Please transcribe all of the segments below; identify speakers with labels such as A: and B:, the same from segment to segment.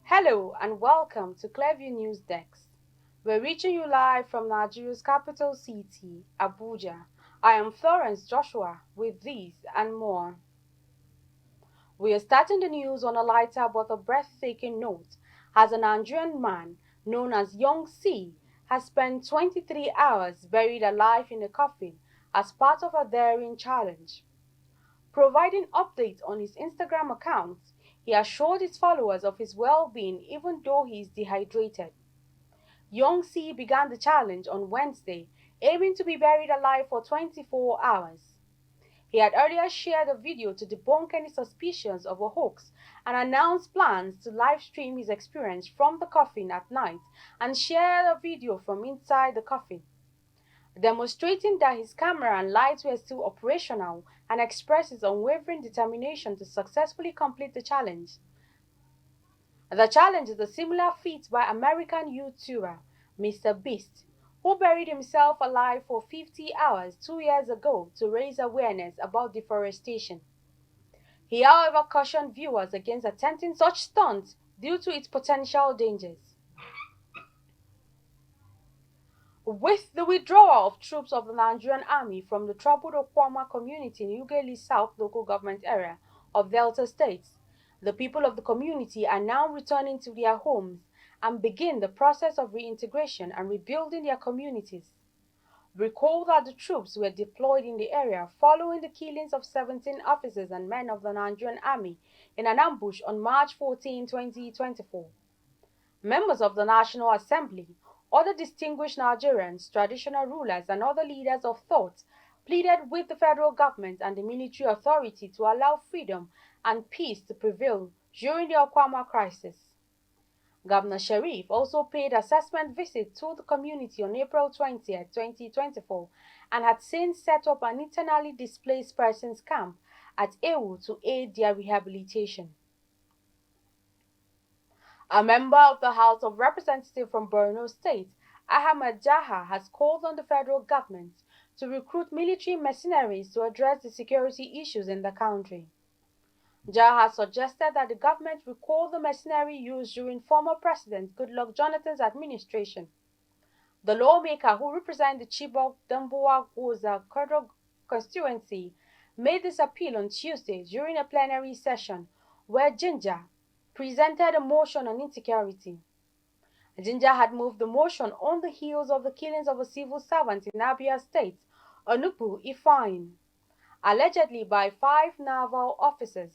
A: Hello and welcome to Clearview News Desk. We're reaching you live from Nigeria's capital city, Abuja. I am Florence Joshua with these and more. We are starting the news on a lighter but a breathtaking note, as a Nigerian man known as Young C has spent 23 hours buried alive in a coffin as part of a daring challenge. Providing updates on his Instagram account, he assured his followers of his well-being even though he is dehydrated. Young C began the challenge on Wednesday, aiming to be buried alive for 24 hours. He had earlier shared a video to debunk any suspicions of a hoax and announced plans to live stream his experience from the coffin at night and share a video from inside the coffin, demonstrating that his camera and lights were still operational and expressed his unwavering determination to successfully complete the challenge. The challenge is a similar feat by American YouTuber Mr. Beast, who buried himself alive for 50 hours 2 years ago to raise awareness about deforestation. He, however, cautioned viewers against attempting such stunts due to its potential dangers. With the withdrawal of troops of the Nigerian army from the troubled Okwama community in Ughelli South local government area of Delta State, the people of the community are now returning to their homes and begin the process of reintegration and rebuilding their communities. Recall that the troops were deployed in the area following the killings of 17 officers and men of the Nigerian army in an ambush on March 14, 2024. Members of the National Assembly, other distinguished Nigerians, traditional rulers, and other leaders of thought pleaded with the federal government and the military authority to allow freedom and peace to prevail during the Okwama crisis. Governor Sharif also paid assessment visit to the community on April 20, 2024, and had since set up an internally displaced persons camp at Ewu to aid their rehabilitation. A member of the House of Representatives from Borno State, Ahmed Jaha, has called on the federal government to recruit military mercenaries to address the security issues in the country. Jaha suggested that the government recall the mercenary used during former President Goodluck Jonathan's administration. The lawmaker, who represents the Chibok-Damboa-Goza constituency, made this appeal on Tuesday during a plenary session where Ginger presented a motion on insecurity. Ginger had moved the motion on the heels of the killings of a civil servant in Abia State, Onubu Ifeanyi, allegedly by 5 naval officers.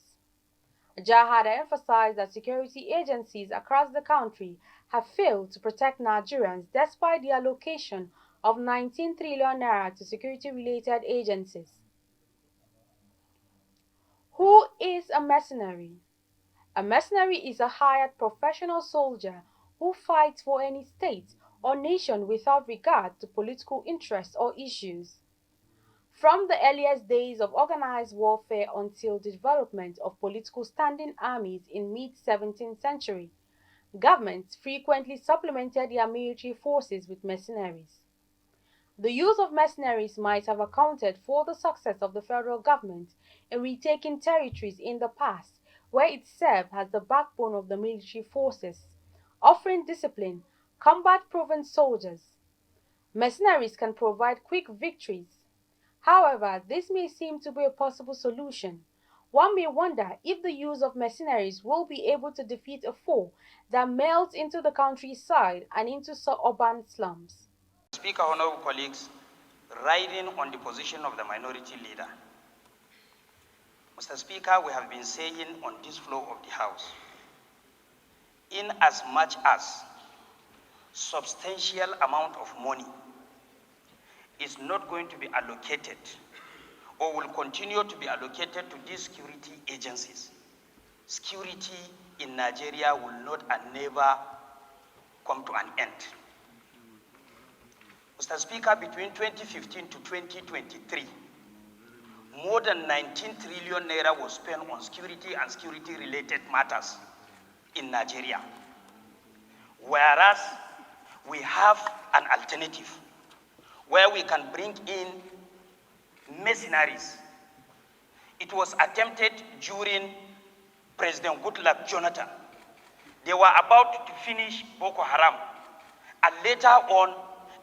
A: Jah had emphasized that security agencies across the country have failed to protect Nigerians despite the allocation of 19 trillion naira to security-related agencies. Who is a mercenary? A mercenary is a hired professional soldier who fights for any state or nation without regard to political interests or issues. From the earliest days of organized warfare until the development of political standing armies in mid-17th century, governments frequently supplemented their military forces with mercenaries. The use of mercenaries might have accounted for the success of the federal government in retaking territories in the past, where it served as the backbone of the military forces, offering disciplined, combat-proven soldiers. Mercenaries can provide quick victories. However, this may seem to be a possible solution. One may wonder if the use of mercenaries will be able to defeat a foe that melts into the countryside and into suburban slums.
B: Speaker, honorable colleagues, riding on the position of the minority leader. Mr. Speaker, we have been saying on this floor of the House, in as much as substantial amount of money is not going to be allocated or will continue to be allocated to these security agencies, security in Nigeria will not and never come to an end. Mr. Speaker, between 2015 to 2023, more than 19 trillion naira was spent on security and security-related matters in Nigeria. Whereas we have an alternative where we can bring in mercenaries. It was attempted during President Goodluck Jonathan They were about to finish Boko Haram. And later on,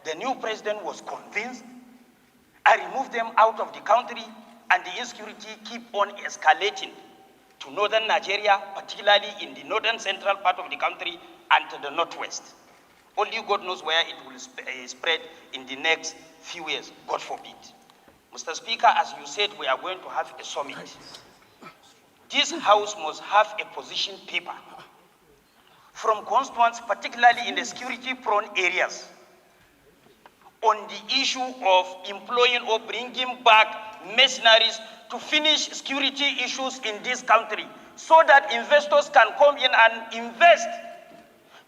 B: the new president was convinced and removed them out of the country, and the insecurity keep on escalating to northern Nigeria, particularly in the northern central part of the country and to the northwest. Only God knows where it will spread in the next few years, God forbid. Mr. Speaker, as you said, we are going to have a summit. This House must have a position paper from constituents, particularly in the security-prone areas, on the issue of employing or bringing back mercenaries to finish security issues in this country so that investors can come in and invest.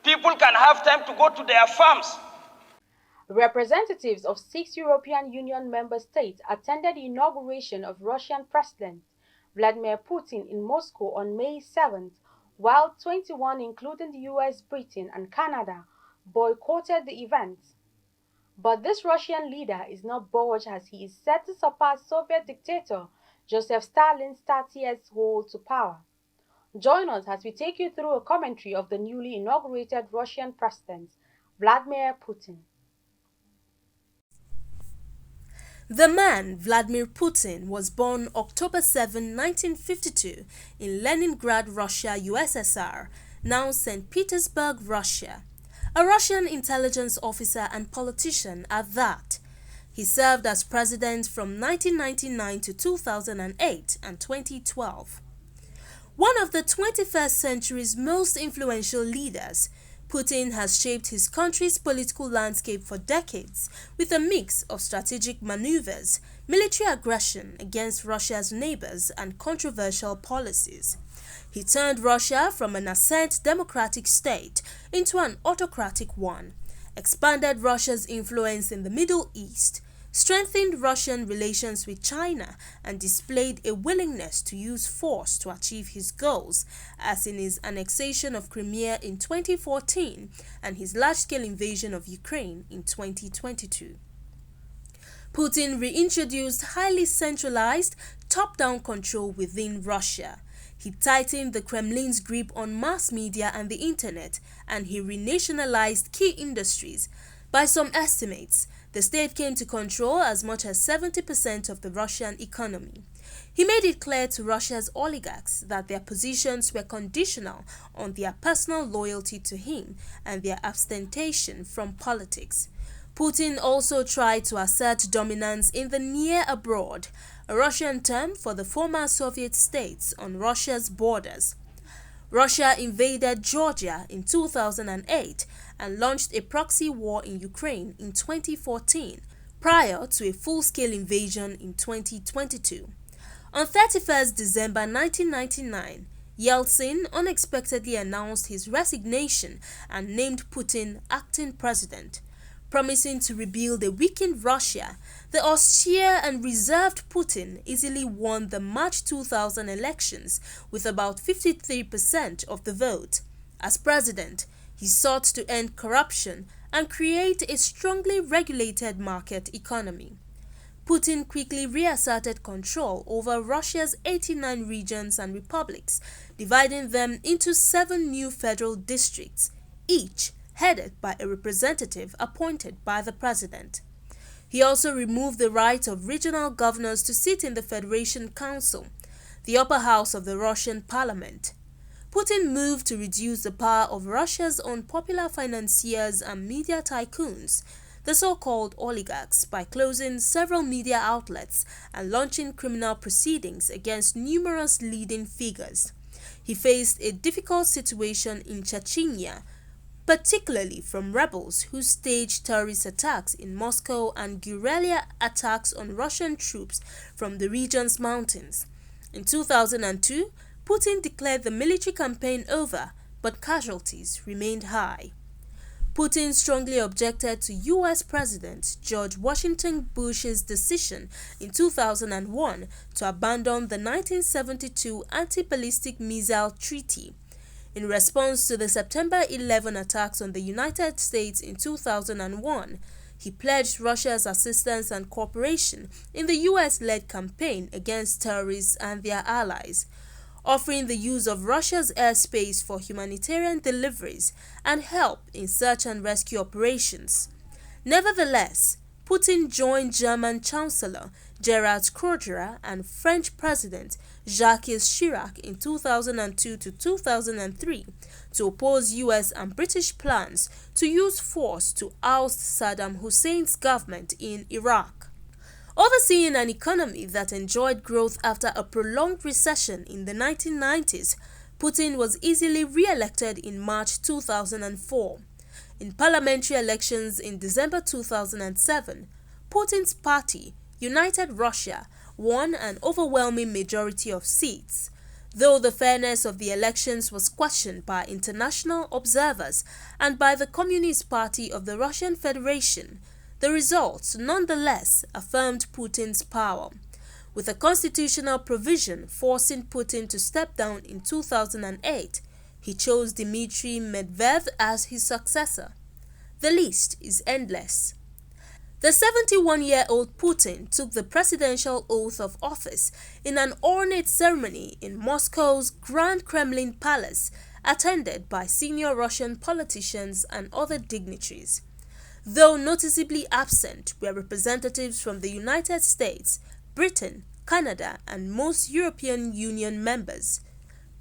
B: People can have time to go to their farms.
A: Representatives of 6 European Union member states attended the inauguration of Russian President Vladimir Putin in Moscow on May 7th, while 21, including the US, Britain, and Canada, boycotted the event. But this Russian leader is not bored, as he is set to surpass Soviet dictator Joseph Stalin's 30 years hold to power. Join us as we take you through a commentary of the newly inaugurated Russian President Vladimir Putin.
C: The man, Vladimir Putin, was born October 7, 1952 in Leningrad, Russia, USSR, now St. Petersburg, Russia. A Russian intelligence officer and politician at that. He served as president from 1999 to 2008 and 2012. One of the 21st century's most influential leaders, Putin has shaped his country's political landscape for decades with a mix of strategic maneuvers, military aggression against Russia's neighbors, and controversial policies. He turned Russia from a nascent democratic state into an autocratic one, expanded Russia's influence in the Middle East, strengthened Russian relations with China, and displayed a willingness to use force to achieve his goals, as in his annexation of Crimea in 2014 and his large-scale invasion of Ukraine in 2022. Putin reintroduced highly centralized, top-down control within Russia. He tightened the Kremlin's grip on mass media and the internet, and he renationalized key industries. By some estimates, the state came to control as much as 70% of the Russian economy. He made it clear to Russia's oligarchs that their positions were conditional on their personal loyalty to him and their abstention from politics. Putin also tried to assert dominance in the near abroad, a Russian term for the former Soviet states on Russia's borders. Russia invaded Georgia in 2008 and launched a proxy war in Ukraine in 2014, prior to a full-scale invasion in 2022. On 31st December 1999, Yeltsin unexpectedly announced his resignation and named Putin acting president. Promising to rebuild a weakened Russia, the austere and reserved Putin easily won the March 2000 elections with about 53% of the vote. As president, he sought to end corruption and create a strongly regulated market economy. Putin quickly reasserted control over Russia's 89 regions and republics, dividing them into 7 new federal districts, each headed by a representative appointed by the president. He also removed the right of regional governors to sit in the Federation Council, the upper house of the Russian parliament. Putin moved to reduce the power of Russia's own popular financiers and media tycoons, the so-called oligarchs, by closing several media outlets and launching criminal proceedings against numerous leading figures. He faced a difficult situation in Chechnya, particularly from rebels who staged terrorist attacks in Moscow and guerrilla attacks on Russian troops from the region's mountains. In 2002, Putin declared the military campaign over, but casualties remained high. Putin strongly objected to US President George Washington Bush's decision in 2001 to abandon the 1972 Anti-Ballistic Missile Treaty. In response to the September 11 attacks on the United States in 2001, he pledged Russia's assistance and cooperation in the US-led campaign against terrorists and their allies. offering the use of Russia's airspace for humanitarian deliveries and help in search and rescue operations. Nevertheless, Putin joined German Chancellor Gerhard Schröder and French President Jacques Chirac in 2002 to 2003 to oppose US and British plans to use force to oust Saddam Hussein's government in Iraq. Overseeing an economy that enjoyed growth after a prolonged recession in the 1990s, Putin was easily re-elected in March 2004. In parliamentary elections in December 2007, Putin's party, United Russia, won an overwhelming majority of seats. Though the fairness of the elections was questioned by international observers and by the Communist Party of the Russian Federation, the results nonetheless affirmed Putin's power, with a constitutional provision forcing Putin to step down in 2008. He chose Dmitry Medvedev as his successor. The list is endless. The 71-year-old Putin took the presidential oath of office in an ornate ceremony in Moscow's Grand Kremlin Palace, attended by senior Russian politicians and other dignitaries. Though noticeably absent were representatives from the United States, Britain, Canada, and most European Union members.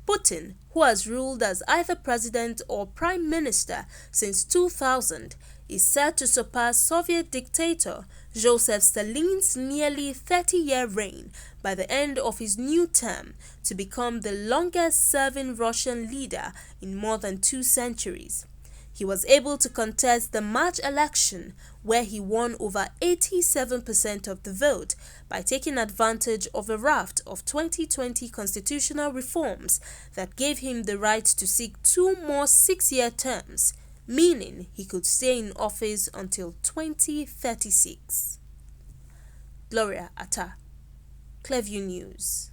C: Putin, who has ruled as either president or prime minister since 2000, is said to surpass Soviet dictator Joseph Stalin's nearly 30-year reign by the end of his new term to become the longest-serving Russian leader in more than 2 centuries. He was able to contest the March election, where he won over 87% of the vote by taking advantage of a raft of 2020 constitutional reforms that gave him the right to seek 2 more 6-year terms, meaning he could stay in office until 2036. Gloria Atta, Clearview News.